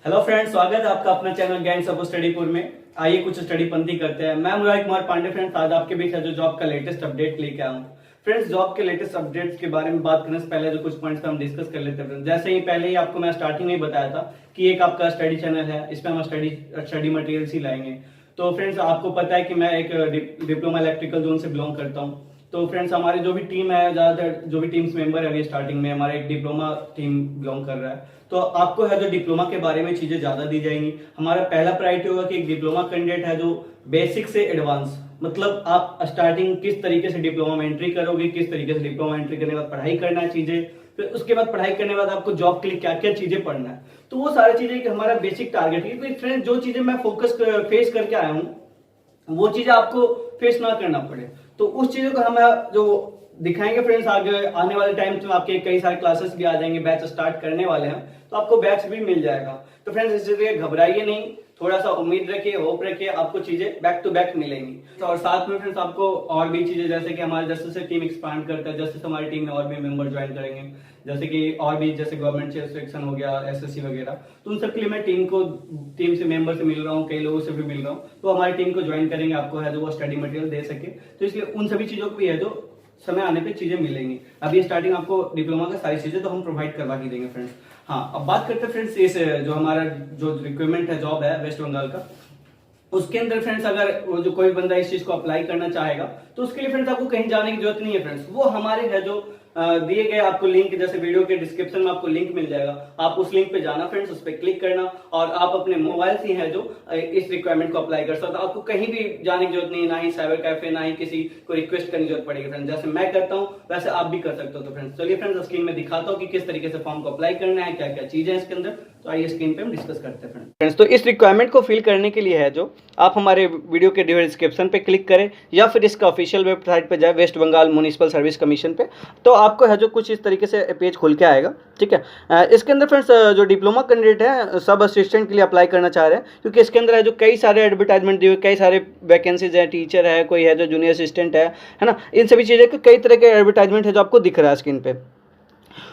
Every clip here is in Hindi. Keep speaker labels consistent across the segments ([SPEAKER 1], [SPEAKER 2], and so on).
[SPEAKER 1] हेलो फ्रेंड्स, स्वागत है आपका अपना चैनल गैंग्स ऑफ स्टडीपुर में। आइए कुछ स्टडी पंथी करते हैं। मैं मुरारी कुमार पांडे फ्रेंड्स, आज आपके बीच है जो जॉब का लेटेस्ट अपडेट लेके आया हूँ। फ्रेंड्स, जॉब के लेटेस्ट अपडेट्स के बारे में बात करने से पहले जो कुछ पॉइंट्स हम डिस्कस कर लेते हैं। जैसे ही पहले ही आपको मैं स्टार्टिंग में ही बताया था कि एक आपका स्टडी चैनल है, इसमें हम स्टडी मटेरियल्स ही लाएंगे। तो फ्रेंड्स, आपको पता है कि मैं एक डिप्लोमा इलेक्ट्रिकल जोन से बिलोंग करता हूँ। तो फ्रेंड्स, हमारी जो भी टीम है, ज्यादातर जो भी टीम्स मेंबर है अभी स्टार्टिंग में हमारा एक डिप्लोमा टीम बिलोंग कर रहा है। तो आपको है जो डिप्लोमा के बारे में चीजें ज्यादा दी जाएंगी। हमारा पहला प्रायोरिटी होगा कि एक डिप्लोमा कैंडिडेट है जो बेसिक से एडवांस, मतलब आप स्टार्टिंग किस तरीके से डिप्लोमा में एंट्री करोगे, किस तरीके से डिप्लोमा एंट्री करने के बाद पढ़ाई करना है चीजें, फिर उसके बाद पढ़ाई करने के बाद आपको जॉब के लिए क्या क्या चीजें पढ़ना है। तो वो सारी चीजें हमारा बेसिक टारगेट है। क्योंकि फ्रेंड्स, जो चीजें मैं फेस करके आया हूँ वो चीजें आपको फेस ना करना पड़े, तो उस चीजों को हम जो दिखाएंगे फ्रेंड्स। आगे आने वाले टाइम में आपके कई सारे क्लासेस भी आ जाएंगे, बैच स्टार्ट करने वाले हैं, तो आपको बैच भी मिल जाएगा। तो फ्रेंड्स, इसलिए घबराइए नहीं, थोड़ा सा उम्मीद रखिए, होप रखिए, आपको चीजें बैक टू बैक मिलेंगी। और साथ में फ्रेंड्स आपको और भी चीजें, जैसे कि हमारे जैसे से टीम एक्सपांड करता है, जैसे हमारी टीम में और भी मेंबर ज्वाइन करेंगे, जैसे कि और भी जैसे गवर्नमेंट सिलेक्शन हो गया, एसएससी वगैरह, तो उन सब के लिए मैं टीम से मेंबर से मिल रहा हूँ, कई लोगों से भी मिल रहा हूँ। तो हमारी टीम को ज्वाइन करेंगे, आपको है जो वो स्टडी मटेरियल दे सके। तो इसलिए उन सभी चीजों को भी है जो समय आने पे चीजें मिलेंगी। अभी स्टार्टिंग आपको डिप्लोमा का सारी चीजें तो हम प्रोवाइड करवा ही देंगे फ्रेंड्स। हाँ, अब बात करते हैं फ्रेंड्स इस जो हमारा जो रिक्वायरमेंट है, जॉब है वेस्ट बंगाल का, उसके अंदर फ्रेंड्स अगर वो जो कोई बंदा इस चीज को अप्लाई करना चाहेगा तो उसके लिए फ्रेंड्स आपको कहीं जाने की जरूरत नहीं है फ्रेंड्स। वो हमारे है जो दिए गए आपको लिंक, जैसे वीडियो के डिस्क्रिप्शन में आपको लिंक मिल जाएगा, आप उस लिंक पे जाना फ्रेंड्स, उस पर क्लिक करना और आप अपने मोबाइल से है जो इस रिक्वायरमेंट को अप्लाई कर सकते हो। आपको कहीं भी जाने की जरूरत नहीं, ना ही साइबर कैफे, ना ही किसी को रिक्वेस्ट करने की जरूरत पड़ेगी फ्रेंड्स। जैसे मैं करता हूँ वैसे आप भी कर सकते हो। तो फ्रेंड्स चलिए फ्रेंड्स, स्क्रीन में दिखाता हूँ कि किस तरीके से फॉर्म को अप्लाई करना है, क्या क्या चीजें हैं इसके अंदर। तो आइए स्क्रीन पे हम डिस्कस करते हैं फ्रेंड्स। तो इस रिक्वायरमेंट को फिल करने के लिए है जो आप हमारे वीडियो के डिस्क्रिप्शन पे क्लिक करें या फिर इसका ऑफिशियल वेबसाइट पे जाए, West Bengal municipal service commission पे, तो आपको है जो कुछ इस तरीके से पेज खुल के आएगा। ठीक है, इसके अंदर फ्रेंड्स जो डिप्लोमा कैंडिडेट है सब असिस्टेंट के लिए अप्लाई करना चाह रहे हैं, क्योंकि इसके अंदर है जो कई सारे एडवर्टाइजमेंट दिए हुए, कई सारे वैकेंसीज है, टीचर है, कोई है जो जूनियर असिस्टेंट है ना, इन सभी चीज़ें के कई तरह के एडवर्टाइजमेंट है जो आपको दिख रहा है स्क्रीन पे।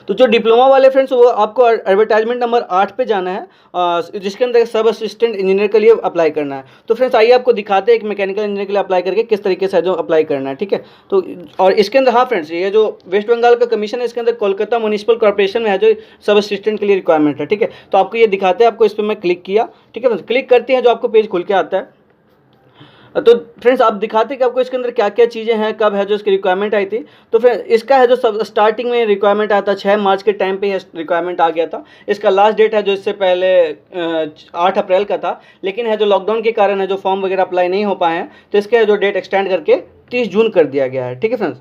[SPEAKER 1] तो जो डिप्लोमा वाले फ्रेंड्स, वो आपको एडवर्टाइजमेंट नंबर 8 पे जाना है, जिसके अंदर सब असिस्टेंट इंजीनियर के लिए अप्लाई करना है। तो फ्रेंड्स आइए आपको दिखाते हैं एक मैकेनिकल इंजीनियर के लिए अप्लाई करके किस तरीके से जो अप्लाई करना है। ठीक है, तो और इसके अंदर हाँ फ्रेंड्स, ये जो वेस्ट बंगाल का कमीशन है, इसके अंदर कोलकाता म्युनिसिपल कॉर्पोरेशन में है जो सब असिस्टेंट के लिए रिक्वायरमेंट है। ठीक है, तो आपको ये दिखाते हैं, आपको इस पर मैं क्लिक किया। ठीक है, क्लिक करते हैं जो आपको पेज खुल के आता है। तो फ्रेंड्स आप दिखाते हैं कि आपको इसके अंदर क्या क्या चीज़ें हैं, कब है जो इसकी रिक्वायरमेंट आई थी। तो फ्रेंड्स इसका है जो सब स्टार्टिंग में रिक्वायरमेंट आया था 6 मार्च के टाइम पे रिक्वायरमेंट आ गया था। इसका लास्ट डेट है जो इससे पहले 8 अप्रैल का था, लेकिन है जो लॉकडाउन के कारण है जो फॉर्म वगैरह अप्लाई नहीं हो पाए हैं, तो इसका जो डेट एक्सटेंड करके 30 जून कर दिया गया है। ठीक है फ्रेंड्स,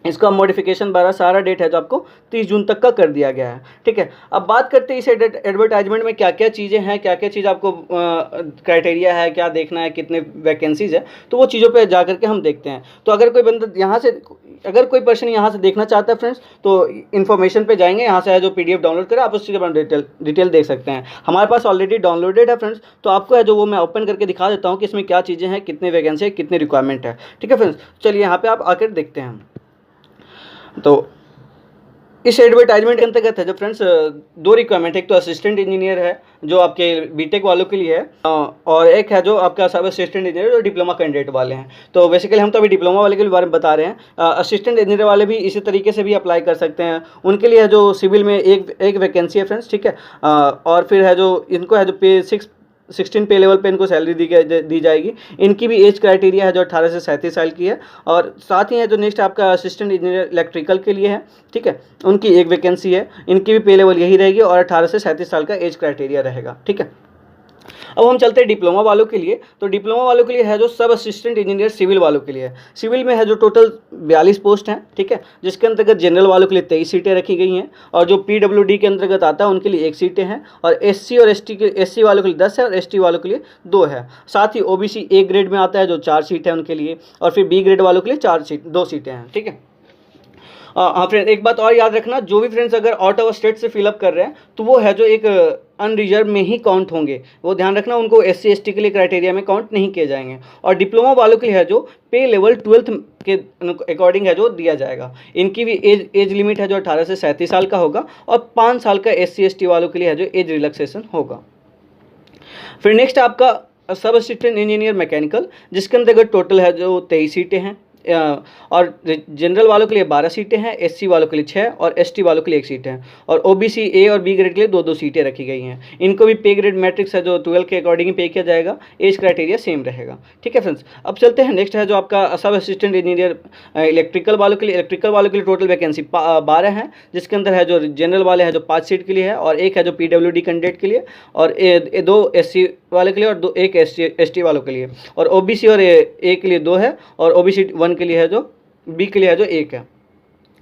[SPEAKER 1] इसका मॉडिफिकेशन 12 सारा डेट है जो आपको 30 जून तक का कर दिया गया है। ठीक है, अब बात करते हैं इस एडवर्टाइजमेंट में क्या क्या चीज़ें हैं, क्या क्या चीज़ आपको क्राइटेरिया है, क्या देखना है, कितने वैकेंसीज है, तो वो चीज़ों पे जा करके हम देखते हैं। तो अगर कोई बंदा यहाँ से, अगर कोई पर्सन यहाँ से देखना चाहता है फ्रेंड्स, तो इन्फॉर्मेशन पे जाएंगे, यहाँ से है जो PDF डाउनलोड करें, आप उसके बाद डिटेल देख सकते हैं। हमारे पास ऑलरेडी डाउनलोडेड है फ्रेंड्स, तो आपको है जो वो मैं ओपन करके दिखा देता हूँ कि इसमें क्या चीज़ें हैं, कितने वैकेंसी है, कितनी रिक्वायरमेंट है। ठीक है फ्रेंड्स, चलिए यहाँ पे आप आकर देखते हैं। तो इस एडवर्टाइजमेंट के अंतर्गत है जो फ्रेंड्स 2 रिक्वायरमेंट, एक तो असिस्टेंट इंजीनियर है जो आपके बीटेक वालों के लिए है, और एक है जो आपका सब असिस्टेंट इंजीनियर जो डिप्लोमा कैंडिडेट वाले हैं। तो बेसिकली हम तो अभी डिप्लोमा वाले के बारे में बता रहे हैं। असिस्टेंट इंजीनियर वाले भी इसी तरीके से भी अप्लाई कर सकते हैं। उनके लिए है जो सिविल में एक वैकेंसी है फ्रेंड्स। ठीक है, और फिर है जो इनको है जो पे 16 पे लेवल पे इनको सैलरी दी जाएगी। इनकी भी एज क्राइटेरिया है जो 18 से 37 साल की है। और साथ ही है जो नेक्स्ट आपका असिस्टेंट इंजीनियर इलेक्ट्रिकल के लिए है। ठीक है, उनकी एक वैकेंसी है, इनकी भी पे लेवल यही रहेगी और 18 से 37 साल का एज क्राइटेरिया रहेगा। ठीक है, अब हम चलते हैं डिप्लोमा वालों के लिए। तो डिप्लोमा वालों के लिए है जो सब असिस्टेंट इंजीनियर सिविल वालों के लिए है। सिविल में है जो टोटल 42 पोस्ट हैं। ठीक है, जिसके अंतर्गत जनरल वालों के लिए 23 सीटें रखी गई हैं, और जो PWD के अंतर्गत आता है उनके लिए 1 सीटें हैं, और SC और ST वालों के लिए 10 है, और ST वालों के लिए 2 है। साथ ही OBC A ग्रेड में आता है जो 4 सीट है उनके लिए, और फिर B ग्रेड वालों के लिए 2 सीटें हैं। ठीक है, हाँ फ्रेंड, एक बात और याद रखना, जो भी फ्रेंड्स अगर आउट ऑफ स्टेट से फिलअप कर रहे हैं तो वो है जो एक अनरिजर्व में ही काउंट होंगे, वो ध्यान रखना, उनको SC ST के लिए क्राइटेरिया में काउंट नहीं किए जाएंगे। और डिप्लोमा वालों के लिए है जो पे लेवल 12th के अकॉर्डिंग है जो दिया जाएगा। इनकी भी एज लिमिट है जो 18 से 37 साल का होगा, और 5 साल का SC ST वालों के लिए है जो एज रिलैक्सेशन होगा। फिर नेक्स्ट आपका सब असिस्टेंट इंजीनियर मैकेनिकल, जिसके अंतर्गत टोटल है जो 23 सीटें हैं, और जनरल वालों के लिए 12 सीटें हैं, एससी वालों के लिए 6 और एसटी वालों के लिए 1 सीट है, और ओबीसी ए और बी ग्रेड के लिए 2-2 सीटें रखी गई हैं। इनको भी पे ग्रेड मैट्रिक्स है जो 12 के अकॉर्डिंग पे किया जाएगा, एज क्राइटेरिया सेम रहेगा। ठीक है फ्रेंड्स, अब चलते हैं नेक्स्ट है जो आपका सब असिस्टेंट इंजीनियर इलेक्ट्रिकल वालों के लिए। इलेक्ट्रिकल वालों के लिए टोटल वैकेंसी 12 हैं, जिसके अंदर है जो जनरल वाले हैं जो 5 सीट के लिए है, और 1 है जो पीडब्ल्यूडी कैंडिडेट के लिए, और 2 एससी वाले के लिए, और 1 एसटी वालों के लिए, और ओबीसी और ए के लिए 2 है, और ओबीसी 1 के लिए है जो बी के लिए है जो 1 है।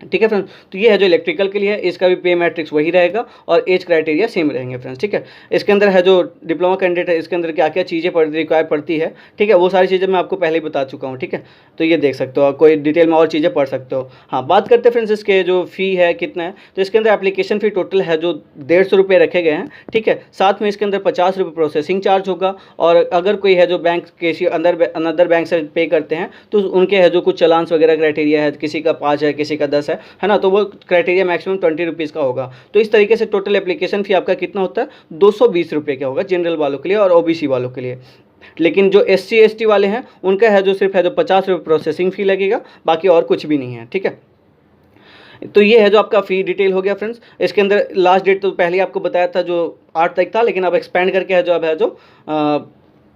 [SPEAKER 1] ठीक है फ्रेंड्स, तो ये है जो इलेक्ट्रिकल के लिए है, इसका भी पे मैट्रिक्स वही रहेगा और एज क्राइटेरिया सेम रहेंगे फ्रेंड्स। ठीक है, इसके अंदर है जो डिप्लोमा कैंडिडेट है, इसके अंदर क्या क्या चीज़ें रिक्वायर पड़ती है, ठीक है, वो सारी चीज़ें मैं आपको पहले ही बता चुका हूँ। ठीक है, तो ये देख सकते हो, कोई डिटेल में और चीज़ें पढ़ सकते हो। हाँ, बात करते हैं फ्रेंड्स इसके जो फ़ी है कितना है, तो इसके अंदर एप्लीकेशन फ़ी टोटल है जो 150 रुपये रखे गए हैं। ठीक है, साथ में इसके अंदर 50 रुपये प्रोसेसिंग चार्ज होगा, और अगर कोई है जो बैंक किसी अनदर बैंक से पे करते हैं तो उनके है जो कुछ चलान्स वगैरह क्राइटेरिया है, किसी का 5 है, किसी का 10 है ना, तो वो क्राइटेरिया मैक्सिमम 20 रुपीज़ का होगा। तो इस तरीके से टोटल एप्लीकेशन फ़ी आपका कितना होता है, 220 रुपये का होगा जनरल वालों के लिए और ओबीसी वालों के लिए। लेकिन जो एससी एसटी वाले हैं उनका है जो सिर्फ है जो 50 रुपये प्रोसेसिंग फ़ी लगेगा, बाकी और कुछ भी नहीं है। ठीक है, तो ये है जो आपका फ़ी डिटेल हो गया फ्रेंड्स। इसके अंदर लास्ट डेट तो पहले ही आपको बताया था जो 8 तारीख था, लेकिन अब एक्सपेंड करके है जो अब है जो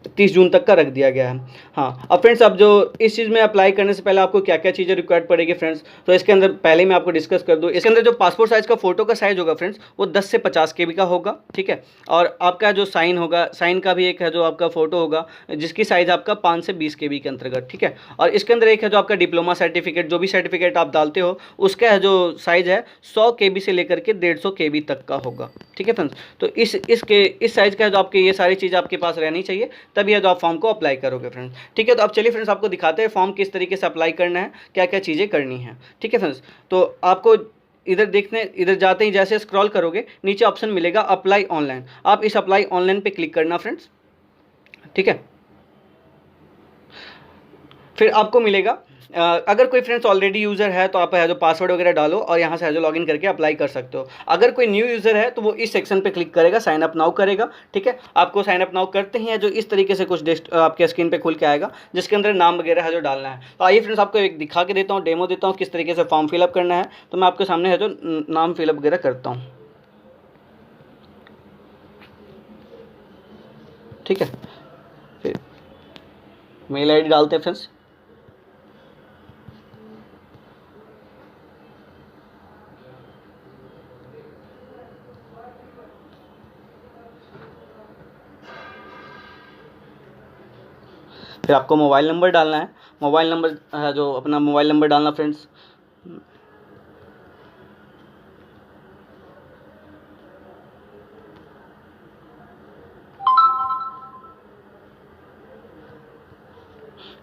[SPEAKER 1] 30 जून तक का रख दिया गया है। हाँ, अब फ्रेंड्स, अब जो इस चीज़ में अप्लाई करने से पहले आपको क्या क्या चीज़ें रिक्वायर्ड पड़ेगी फ्रेंड्स, तो इसके अंदर पहले मैं आपको डिस्कस कर दूँ। इसके अंदर जो पासपोर्ट साइज़ का फ़ोटो का साइज़ होगा फ्रेंड्स, वो 10 से 50 KB का होगा। ठीक है, और आपका जो साइन होगा, साइन का भी एक है जो आपका फ़ोटो होगा, जिसकी साइज़ आपका 5 से 20 KB के अंतर्गत। ठीक है, और इसके अंदर एक है जो आपका डिप्लोमा सर्टिफिकेट, जो भी सर्टिफिकेट आप डालते हो उसका है जो साइज़ है 100 KB से लेकर के 150 KB तक का होगा। ठीक है फ्रेंड्स, तो इस साइज़ का है जो आपके ये सारी चीज़ आपके पास रहनी चाहिए, तभी है जो आप फॉर्म को अप्लाई करोगे फ्रेंड्स। ठीक है, तो अब चलिए फ्रेंड्स आपको दिखाते हैं फॉर्म किस तरीके से अप्लाई करना है, क्या क्या चीज़ें करनी है। ठीक है फ्रेंड्स, तो आपको इधर जाते ही जैसे स्क्रॉल करोगे नीचे ऑप्शन मिलेगा अप्लाई ऑनलाइन, आप इस अप्लाई ऑनलाइन पे क्लिक करना फ्रेंड्स। ठीक है, फिर आपको मिलेगा अगर कोई फ्रेंड्स ऑलरेडी यूज़र है तो आप है जो पासवर्ड वगैरह डालो और यहाँ से है जो लॉगिन करके अप्लाई कर सकते हो। अगर कोई न्यू यूज़र है तो वो इस सेक्शन पे क्लिक करेगा, साइन अप नाउ करेगा। ठीक है, आपको साइन अप नाउ करते ही है जो इस तरीके से कुछ आपके स्क्रीन पे खुल के आएगा, जिसके अंदर नाम वगैरह है जो डालना है। तो आइए फ्रेंड्स आपको एक दिखा के देता हूँ, डेमो देता हूँ किस तरीके से फॉर्म फिलअप करना है। तो मैं आपके सामने है जो नाम फिलअप वगैरह करता हूँ। ठीक है, फिर मेल ID डालते हैं फ्रेंड्स। फिर आपको मोबाइल नंबर डालना है, मोबाइल नंबर है जो अपना मोबाइल नंबर डालना फ्रेंड्स।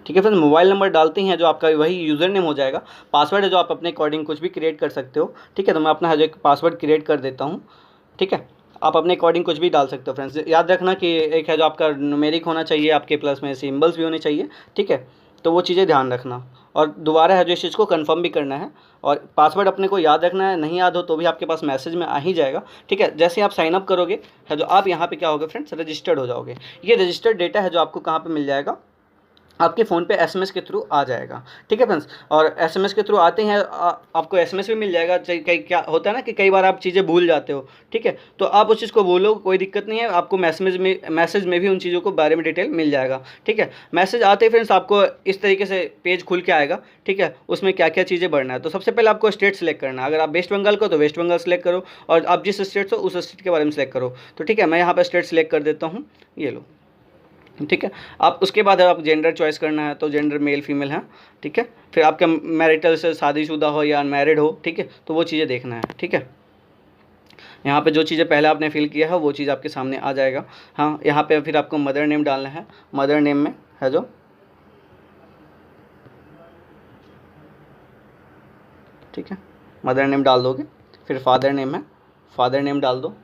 [SPEAKER 1] ठीक है फ्रेंड्स, मोबाइल नंबर डालते हैं जो आपका वही यूज़र नेम हो जाएगा। पासवर्ड है जो आप अपने अकॉर्डिंग कुछ भी क्रिएट कर सकते हो। ठीक है, तो मैं अपना है जो एक पासवर्ड क्रिएट कर देता हूँ। ठीक है, आप अपने अकॉर्डिंग कुछ भी डाल सकते हो फ्रेंड्स। याद रखना कि एक है जो आपका न्यूमेरिक होना चाहिए, आपके प्लस में सिम्बल्स भी होने चाहिए। ठीक है, तो वो चीज़ें ध्यान रखना, और दोबारा है जो इस चीज़ को कंफर्म भी करना है, और पासवर्ड अपने को याद रखना है। नहीं याद हो तो भी आपके पास मैसेज में आ ही जाएगा। ठीक है, जैसे आप साइन अप करोगे है जो आप यहाँ पे क्या होगा फ्रेंड्स, रजिस्टर्ड हो जाओगे। ये रजिस्टर्ड डेटा है जो आपको कहाँ पे मिल जाएगा, आपके फ़ोन पे SMS के थ्रू आ जाएगा। ठीक है फ्रेंड्स, और SMS के थ्रू आते हैं आपको SMS भी मिल जाएगा। कई क्या होता है ना कि कई बार आप चीज़ें भूल जाते हो। ठीक है, तो आप उस चीज़ को बोलो, कोई दिक्कत नहीं है, आपको मैसेज में भी उन चीज़ों को बारे में डिटेल मिल जाएगा। ठीक है, मैसेज आते ही फ्रेंड्स आपको इस तरीके से पेज खुल के आएगा। ठीक है, उसमें क्या क्या चीज़ें भरना है। तो सबसे पहले आपको स्टेट सेलेक्ट करना है। अगर आप वेस्ट बंगाल को तो वेस्ट बंगाल सेलेक्ट करो, और आप जिस स्टेट हो उस स्टेट के बारे में सेलेक्ट करो। तो ठीक है, मैं यहाँ पर स्टेट सेलेक्ट कर देता हूँ, ये लो। ठीक है, आप उसके बाद आप जेंडर चॉइस करना है, तो जेंडर मेल फीमेल है। ठीक है, फिर आपका मैरिटल से शादीशुदा हो या अनमैरिड हो। ठीक है, तो वो चीज़ें देखना है। ठीक है, यहाँ पे जो चीज़ें पहले आपने फिल किया है वो चीज़ आपके सामने आ जाएगा। हाँ, यहाँ पे फिर आपको मदर नेम डालना है। मदर नेम में है जो, ठीक है, मदर नेम डाल दोगे। फिर फादर नेम है, फादर नेम डाल दो।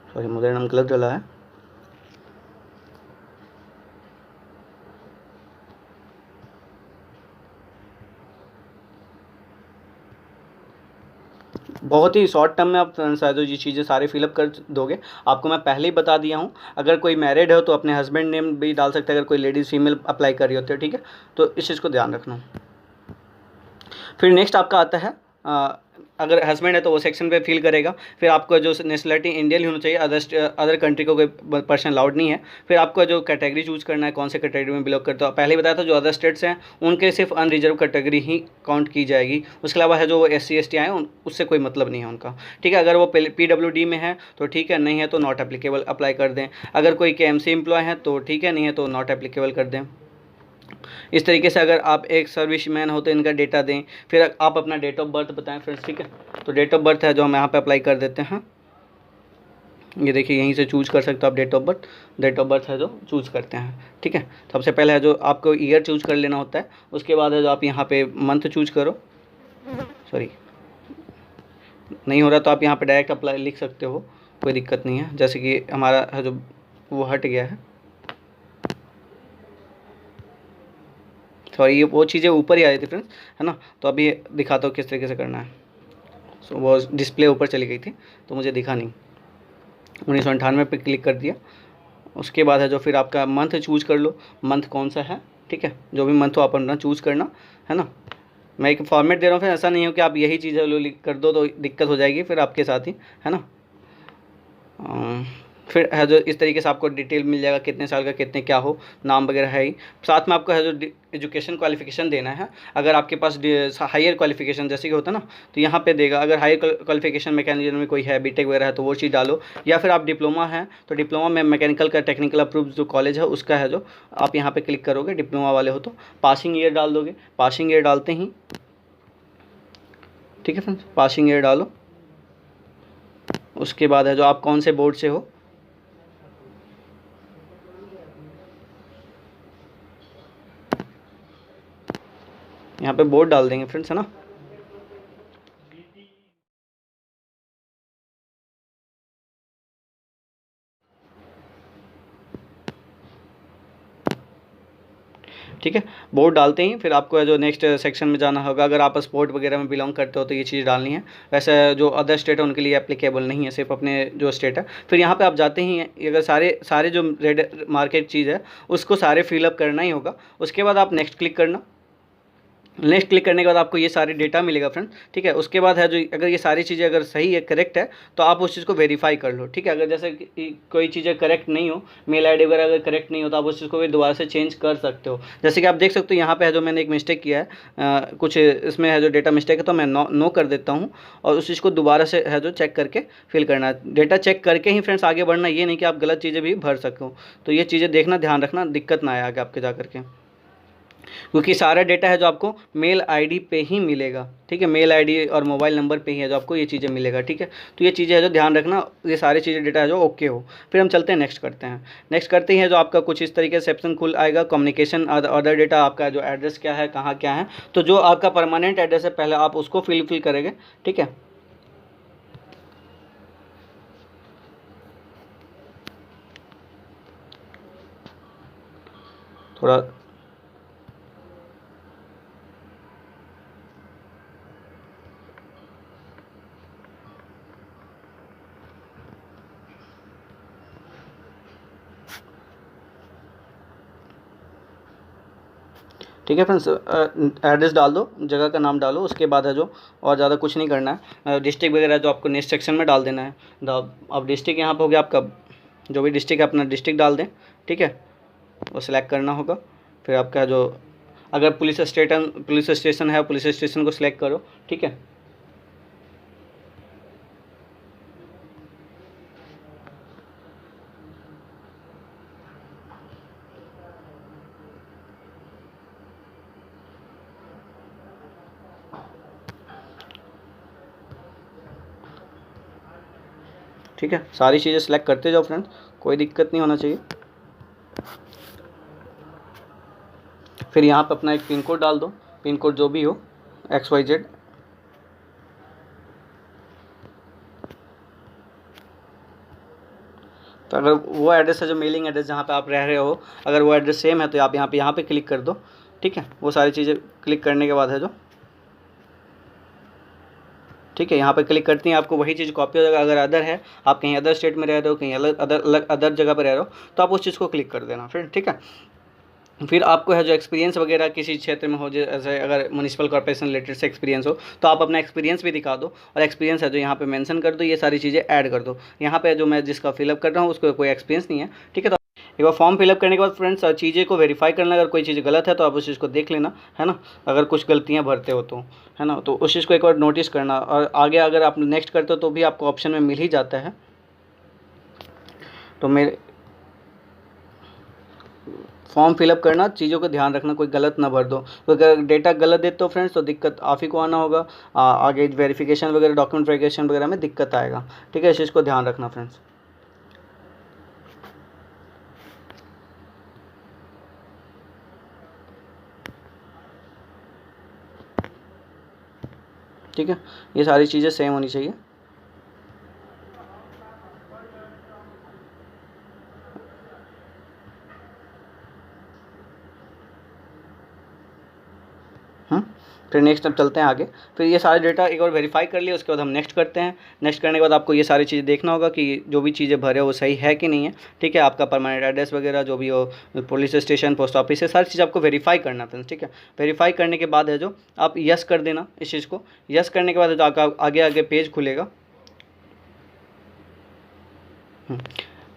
[SPEAKER 1] सॉरी, मदर नेम गलत डाला है। बहुत ही शॉर्ट टर्म में आप फ्रेंड्स जो ये चीज़ें सारे फिलअप कर दोगे। आपको मैं पहले ही बता दिया हूँ, अगर कोई मैरिड हो तो अपने हस्बैंड नेम भी डाल सकते हैं, अगर कोई लेडीज़ फीमेल अप्लाई कर रही होती है, ठीक है। तो इस चीज़ को ध्यान रखना। फिर नेक्स्ट आपका आता है अगर हस्बैंड है तो वो सेक्शन पे फिल करेगा। फिर आपका जो नेशनलिटी इंडियन ही होना चाहिए, अदर कंट्री को कोई पर्सन अलाउड नहीं है। फिर आपको जो कैटेगरी चूज करना है, कौन से कैटेगरी में बिलोंग करते हो। पहले ही बताया था जो अदर स्टेट्स हैं उनके सिर्फ अनरिजर्व कैटेगरी ही काउंट की जाएगी, उसके अलावा है जो SC ST आए उससे कोई मतलब नहीं है उनका, ठीक है। अगर वो PWD में है तो ठीक है, नहीं है तो नॉट एप्लीकेबल अप्लाई कर दें। अगर कोई KMC एम्प्लॉय है तो ठीक है, नहीं है तो नॉट एप्लीकेबल कर दें। इस तरीके से अगर आप एक सर्विसमैन हो तो इनका डेटा दें। फिर आप अपना डेट ऑफ बर्थ बताएं फ्रेंड्स, ठीक है। तो डेट ऑफ बर्थ है जो हम यहाँ पे अप्लाई कर देते हैं। ये देखिए यहीं से चूज़ कर सकते हो आप डेट ऑफ बर्थ है जो चूज़ करते हैं, ठीक है। सबसे पहले है जो आपको ईयर चूज़ कर लेना होता है, उसके बाद है जो आप यहाँ पे मंथ चूज़ करो। सॉरी, नहीं हो रहा तो आप यहाँ पे डायरेक्ट अप्लाई लिख सकते हो, कोई दिक्कत नहीं है। जैसे कि हमारा है जो वो हट गया है, सॉरी, ये वो चीज़ें ऊपर ही आ रही थी फ्रेंड्स, है ना। तो अभी दिखाता हूँ किस तरीके से करना है। सो वो डिस्प्ले ऊपर चली गई थी तो मुझे दिखा नहीं। 1998 पे क्लिक कर दिया। उसके बाद है जो फिर आपका मंथ चूज़ कर लो, मंथ कौन सा है, ठीक है। जो भी मंथ हो आप अपना चूज़ करना, है ना। मैं एक फॉर्मेट दे रहा हूँ, फिर ऐसा नहीं हो कि आप यही चीज़ें कर दो तो दिक्कत हो जाएगी फिर आपके साथ ही, है ना। फिर है जो इस तरीके से आपको डिटेल मिल जाएगा, कितने साल का, कितने क्या हो, नाम वगैरह है ही। साथ में आपको है जो एजुकेशन क्वालिफिकेशन देना है। अगर आपके पास हायर क्वालिफिकेशन जैसे कि होता है ना, तो यहाँ पे देगा। अगर हायर क्वालिफिकेशन मैकेनिकल में कोई है, बीटेक वगैरह है तो वो चीज़ डालो। या फिर आप डिप्लोमा है तो डिप्लोमा में मैकेनिकल का टेक्निकल अप्रूव जो कॉलेज है उसका है जो आप यहाँ पर क्लिक करोगे, डिप्लोमा वाले हो तो पासिंग ईयर डाल दोगे। पासिंग ईयर डालते ही, ठीक है फ्रेंड्स, पासिंग ईयर डालो। उसके बाद है जो आप कौन से बोर्ड से हो, यहाँ पे बोर्ड डाल देंगे फ्रेंड्स, है ना। ठीक है, बोर्ड डालते ही फिर आपको जो नेक्स्ट सेक्शन में जाना होगा। अगर आप स्पोर्ट वगैरह में बिलोंग करते हो तो ये चीज़ डालनी है। वैसे जो अदर स्टेट है उनके लिए एप्लीकेबल नहीं है, सिर्फ अपने जो स्टेट है। फिर यहाँ पे आप जाते ही अगर सारे सारे जो रेड मार्केट चीज़ है उसको सारे फिलअप करना ही होगा। उसके बाद आप नेक्स्ट क्लिक करना। नेक्स्ट क्लिक करने के बाद आपको ये सारे डेटा मिलेगा फ्रेंड, ठीक है। उसके बाद है जो अगर ये सारी चीज़ें अगर सही है, करेक्ट है, तो आप उस चीज़ को वेरीफाई कर लो, ठीक है। अगर जैसे कोई चीज़ें करेक्ट नहीं हो, मेल ID वगैरह अगर करेक्ट नहीं हो तो आप उस चीज़ को भी दोबारा से चेंज कर सकते हो। जैसे कि आप देख सकते हो यहाँ पे है जो मैंने एक मिस्टेक किया है, कुछ इसमें है जो डेटा मिस्टेक है, तो मैं नो कर देता हूँ और उस चीज़ को दोबारा से है जो चेक करके फिल करना है। डेटा चेक करके ही फ्रेंड्स आगे बढ़ना, ये नहीं कि आप गलत चीज़ें भी भर सको। तो ये चीज़ें देखना, ध्यान रखना, दिक्कत ना आए आगे आपके जा करके, क्योंकि सारा डेटा है जो आपको मेल ID पे ही मिलेगा, ठीक है। मेल ID और मोबाइल नंबर पे ही है जो आपको ये चीज़ें मिलेगा, ठीक है। तो ये चीज़ें है जो ध्यान रखना, ये सारी चीज़ें डेटा है जो ओके हो। फिर हम चलते हैं नेक्स्ट करते हैं। नेक्स्ट करते ही है जो आपका कुछ इस तरीके से सेक्शन खुल आएगा, कम्युनिकेशन अदर डेटा, आपका जो एड्रेस क्या है, कहाँ क्या है। तो जो आपका परमानेंट एड्रेस है पहले आप उसको फिल करेंगे, ठीक है। थोड़ा ठीक है फ्रेंड्स, एड्रेस डाल दो, जगह का नाम डालो। उसके बाद है जो और ज़्यादा कुछ नहीं करना है। डिस्ट्रिक्ट वगैरह जो आपको नेक्स्ट सेक्शन में डाल देना है। अब डिस्ट्रिक्ट यहाँ पे हो गया आपका, जो भी डिस्ट्रिक्ट है अपना डिस्ट्रिक्ट डाल दें, ठीक है। वो सिलेक्ट करना होगा। फिर आपका जो अगर पुलिस स्टेशन है, पुलिस स्टेशन को सिलेक्ट करो, ठीक है। ठीक है, सारी चीज़ें सेलेक्ट करते जाओ फ्रेंड्स, कोई दिक्कत नहीं होना चाहिए। फिर यहाँ पे अपना एक पिन कोड डाल दो, पिन कोड जो भी हो, XYZ। तो अगर वो एड्रेस है जो मेलिंग एड्रेस जहाँ पे आप रह रहे हो, अगर वो एड्रेस सेम है तो आप यहाँ पे क्लिक कर दो, ठीक है। वो सारी चीज़ें क्लिक करने के बाद है जो, ठीक है, यहाँ पर क्लिक करती हैं, आपको वही चीज़ कॉपी हो जाएगा। अगर अदर है, आप कहीं अदर स्टेट में रह रहे हो, कहीं अदर जगह पर रह रहे हो, तो आप उस चीज़ को क्लिक कर देना फिर। ठीक है, फिर आपको है जो एक्सपीरियंस वगैरह किसी क्षेत्र में हो, जैसे अगर म्यूनिसिपल कॉर्पोरेशन रिलेटेड से एक्सपीरियंस हो, तो आप अपना एक्सपीरियंस भी दिखा दो, और एक्सपीरियंस है जो यहाँ पे मेंशन कर दो, ये सारी चीज़ें ऐड कर दो। यहाँ पे जो मैं जिसका फिलअप कर रहा हूँ उसको कोई एक्सपीरियंस नहीं है। ठीक है, तो एक बार फॉर्म फिलअप करने के बाद फ्रेंड्स चीज़ें को वेरीफाई करना, अगर कोई चीज़ गलत है तो आप उस चीज़ को देख लेना, है ना। अगर कुछ गलतियाँ भरते हो तो, है ना, तो उस चीज़ को एक बार नोटिस करना, और आगे अगर आप नेक्स्ट करते हो तो भी आपको ऑप्शन में मिल ही जाता है। तो मेरे फॉर्म फिलअप करना, चीज़ों का ध्यान रखना, कोई गलत ना भर दो, तो अगर डेटा गलत देते हो फ्रेंड्स तो दिक्कत आप ही को आना होगा, आगे वेरिफिकेशन वगैरह, डॉक्यूमेंट वेरिफिकेशन वगैरह में दिक्कत आएगा। ठीक है, इस चीज़ को ध्यान रखना फ्रेंड्स। ठीक है, ये सारी चीज़ें सेम होनी चाहिए। फिर नेक्स्ट अब चलते हैं आगे। फिर ये सारे डेटा एक बार वेरीफाई कर लिए, उसके बाद हम नेक्स्ट करते हैं। नेक्स्ट करने के बाद आपको ये सारी चीज़ें देखना होगा कि जो भी चीज़ें भरे वो सही है कि नहीं है। ठीक है, आपका परमानेंट एड्रेस वगैरह जो भी हो, पुलिस स्टेशन, पोस्ट ऑफिस, है सारी चीज़ आपको वेरीफाई करना है फ्रेंड्स। ठीक है, वेरीफाई करने के बाद है जो आप यस कर देना इस चीज़ को। यस करने के बाद जो आपका आगे आगे पेज खुलेगा।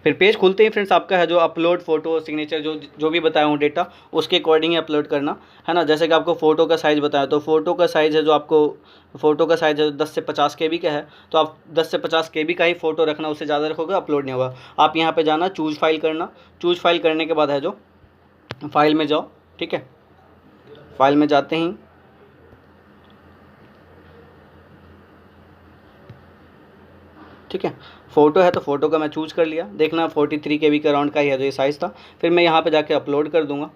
[SPEAKER 1] फिर पेज खुलते ही फ्रेंड्स आपका है जो अपलोड फ़ोटो सिग्नेचर जो भी बताया हूँ डेटा, उसके अकॉर्डिंग ही अपलोड करना, है ना। जैसे कि आपको फ़ोटो का साइज़ बताया, तो फ़ोटो का साइज़ है जो आपको फ़ोटो का साइज़ है 10 से 50 KB का है, तो आप 10 से 50 KB का ही फ़ोटो रखना, उससे ज़्यादा रखोगे अपलोड नहीं होगा। आप यहाँ पे जाना, चूज़ फाइल करना, चूज़ फाइल करने के बाद है जो फाइल में जाओ। ठीक है, फाइल में जाते ही ठीक है, फ़ोटो है तो फ़ोटो का मैं चूज़ कर लिया, देखना 43 KB के अराउंड का ही है जो ये साइज़ था। फिर मैं यहाँ पे जाके अपलोड कर दूँगा।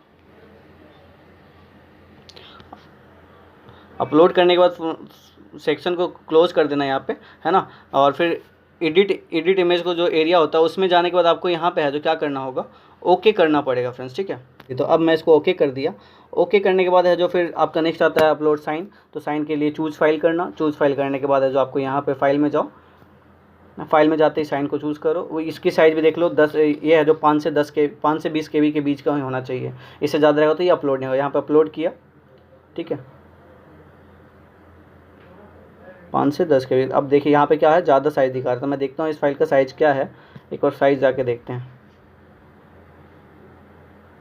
[SPEAKER 1] अपलोड करने के बाद सेक्शन को क्लोज़ कर देना यहाँ पे, है ना। और फिर एडिट इमेज को जो एरिया होता है उसमें जाने के बाद आपको यहाँ पे है जो क्या करना होगा, ओके करना पड़ेगा फ्रेंड्स। ठीक है, तो अब मैं इसको ओके कर दिया। ओके करने के बाद है जो फिर आपका नेक्स्ट आता है अपलोड साइन। तो साइन के लिए चूज़ फाइल करना, चूज़ फाइल करने के बाद है जो आपको यहाँ पे फाइल में जाओ, फाइल में जाते ही साइन को चूज़ करो। वो इसकी साइज़ भी देख लो, 10 ये है जो 5 से 20 KB के बीच का ही होना चाहिए, इससे ज़्यादा रहेगा तो ये अपलोड नहीं होगा। यहाँ पे अपलोड किया, ठीक है, 5 से 10 KB। अब देखिए यहाँ पे क्या है, ज़्यादा साइज़ दिखा रहा था। मैं देखता हूँ इस फाइल का साइज़ क्या है, एक और साइज़ जाके देखते हैं।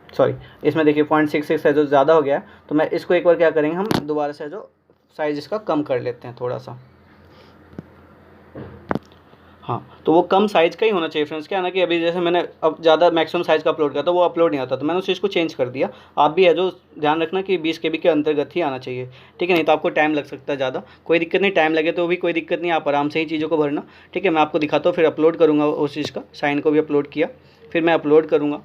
[SPEAKER 1] सॉरी, इसमें देखिए 0.66 है जो ज़्यादा हो गया है, तो मैं इसको एक बार क्या करेंगे, हम दोबारा से जो साइज़ इसका कम कर लेते हैं थोड़ा सा। हाँ, तो वो कम साइज़ का ही होना चाहिए फ्रेंड्स। क्या है ना कि अभी जैसे मैंने अब ज़्यादा मैक्सिमम साइज़ का अपलोड किया था, वो अपलोड नहीं आता, तो मैंने उस चीज़ को चेंज कर दिया। आप भी है जो ध्यान रखना कि 20 KB के अंतर्गत ही आना चाहिए। ठीक है, नहीं तो आपको टाइम लग सकता है ज़्यादा, कोई दिक्कत नहीं, टाइम लगे तो भी कोई दिक्कत नहीं, आप आराम से ही चीज़ों को भरना। ठीक है, मैं आपको दिखाता हूँ, फिर अपलोड करूँगा उस चीज़ का, साइन को भी अपलोड किया, फिर मैं अपलोड करूँगा।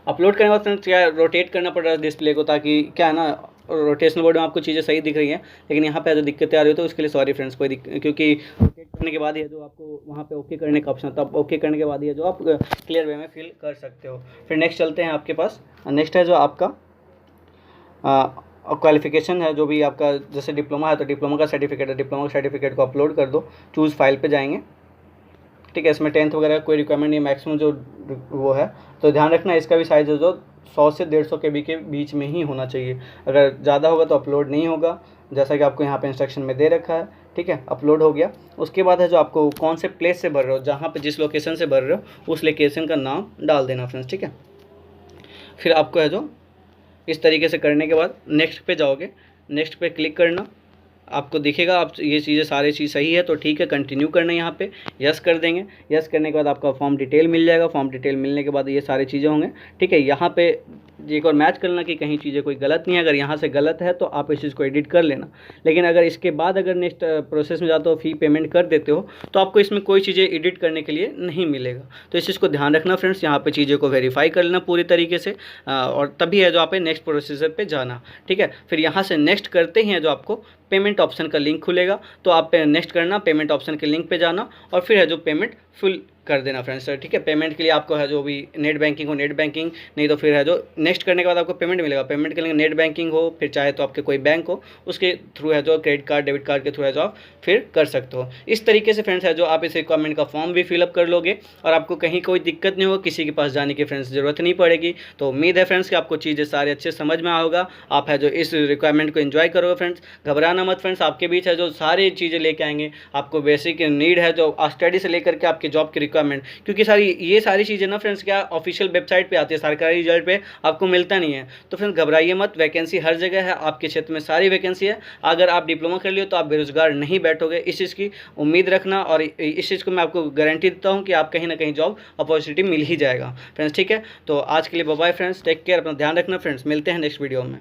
[SPEAKER 1] अपलोड करने के बाद फ्रेंड्स क्या रोटेट करना पड़ रहा है डिस्प्ले को, ताकि क्या है ना, रोटेशनल बोर्ड में आपको चीज़ें सही दिख रही हैं, लेकिन यहाँ पे जो दिक्कतें आ रही हो तो उसके लिए सॉरी फ्रेंड्स, कोई क्योंकि रोटेट करने के बाद ही है जो आपको वहाँ पे ओके करने का ऑप्शन था, ओके करने के बाद ही है जो आप क्लियर वे में फिल कर सकते हो। फिर नेक्स्ट चलते हैं आपके पास। नेक्स्ट है जो आपका क्वालिफिकेशन है, जो भी आपका जैसे डिप्लोमा है तो डिप्लोमा का सर्टिफिकेट है, डिप्लोमा का सर्टिफिकेट को अपलोड कर दो, चूज़ फाइल पर जाएंगे। ठीक है, इसमें 10th वगैरह कोई रिक्वायरमेंट नहीं है, मैक्सिमम जो वो है, तो ध्यान रखना इसका भी साइज़ है जो 100 से 150 KB के बीच में ही होना चाहिए। अगर ज़्यादा होगा तो अपलोड नहीं होगा, जैसा कि आपको यहाँ पे इंस्ट्रक्शन में दे रखा है। ठीक है, अपलोड हो गया। उसके बाद है जो आपको कौन से प्लेस से भर रहे हो, जहाँ पे जिस लोकेशन से भर रहे हो उस लोकेशन का नाम डाल देना फ्रेंड्स। ठीक है, फिर आपको है जो इस तरीके से करने के बाद नेक्स्ट पे जाओगे, नेक्स्ट पे क्लिक करना, आपको दिखेगा आप ये चीज़ें सारी चीज़ सही है तो ठीक है, कंटिन्यू करना है। यहाँ पे यस कर देंगे। यस करने के बाद आपका फॉर्म डिटेल मिल जाएगा। फॉर्म डिटेल मिलने के बाद ये सारी चीज़ें होंगे। ठीक है, यहाँ पे एक और मैच करना कि कहीं चीज़ें कोई गलत नहीं है। अगर यहाँ से गलत है तो आप इस चीज़ को एडिट कर लेना, लेकिन अगर इसके बाद अगर नेक्स्ट प्रोसेस में जाते हो, फ़ी पेमेंट कर देते हो, तो आपको इसमें कोई चीज़ें एडिट करने के लिए नहीं मिलेगा। तो इस चीज़ को ध्यान रखना फ्रेंड्स, यहाँ पे चीज़ों को वेरीफाई कर लेना पूरी तरीके से, और तभी है जो आप नेक्स्ट प्रोसीजर पे जाना। ठीक है, फिर यहाँ से नेक्स्ट करते ही है जो आपको पेमेंट ऑप्शन का लिंक खुलेगा, तो आप नेक्स्ट करना, पेमेंट ऑप्शन के लिंक पे जाना, और फिर है जो पेमेंट फुल कर देना फ्रेंड्स, ठीक है। पेमेंट के लिए आपको है जो भी नेट बैंकिंग हो नेट बैंकिंग, नहीं तो फिर है जो नेक्स्ट करने के बाद आपको पेमेंट मिलेगा, पेमेंट के लिए नेट बैंकिंग हो, फिर चाहे तो आपके कोई बैंक हो उसके थ्रू है जो क्रेडिट कार्ड डेबिट कार्ड के थ्रू है जो आप फिर कर सकते हो। इस तरीके से फ्रेंड्स है जो आप इस रिक्वायरमेंट का फॉर्म भी फिलअप कर लोगे और आपको कहीं कोई दिक्कत नहीं होगा, किसी के पास जाने की फ्रेंड्स ज़रूरत नहीं पड़ेगी। तो उम्मीद है फ्रेंड्स कि आपको चीज़ें सारे अच्छे समझ में होगा, आप है जो इस रिक्वायरमेंट को एंजॉय करोगे फ्रेंड्स। घबराना मत फ्रेंड्स, आपके बीच है जो सारी चीज़ें लेके आएंगे, आपको बेसिक नीड है जो स्टडी से लेकर के आपके जॉब की रिक्वायरमेंट, क्योंकि ये सारी चीज़ें ना फ्रेंड्स क्या ऑफिशियल वेबसाइट पे आती है, सरकारी रिजल्ट पे आपको मिलता नहीं है। तो फ्रेंड्स घबराइए मत, वैकेंसी हर जगह है, आपके क्षेत्र में सारी वैकेंसी है। अगर आप डिप्लोमा कर लियो तो आप बेरोजगार नहीं बैठोगे, इस चीज़ की उम्मीद रखना, और इस चीज़ को मैं आपको गारंटी देता हूँ कि आप कहीं ना कहीं जॉब अपॉर्चुनिटी मिल ही जाएगा फ्रेंड्स, ठीक है। तो आज के लिए bye bye friends, take care, अपना ध्यान रखना फ्रेंड्स, मिलते हैं नेक्स्ट वीडियो में।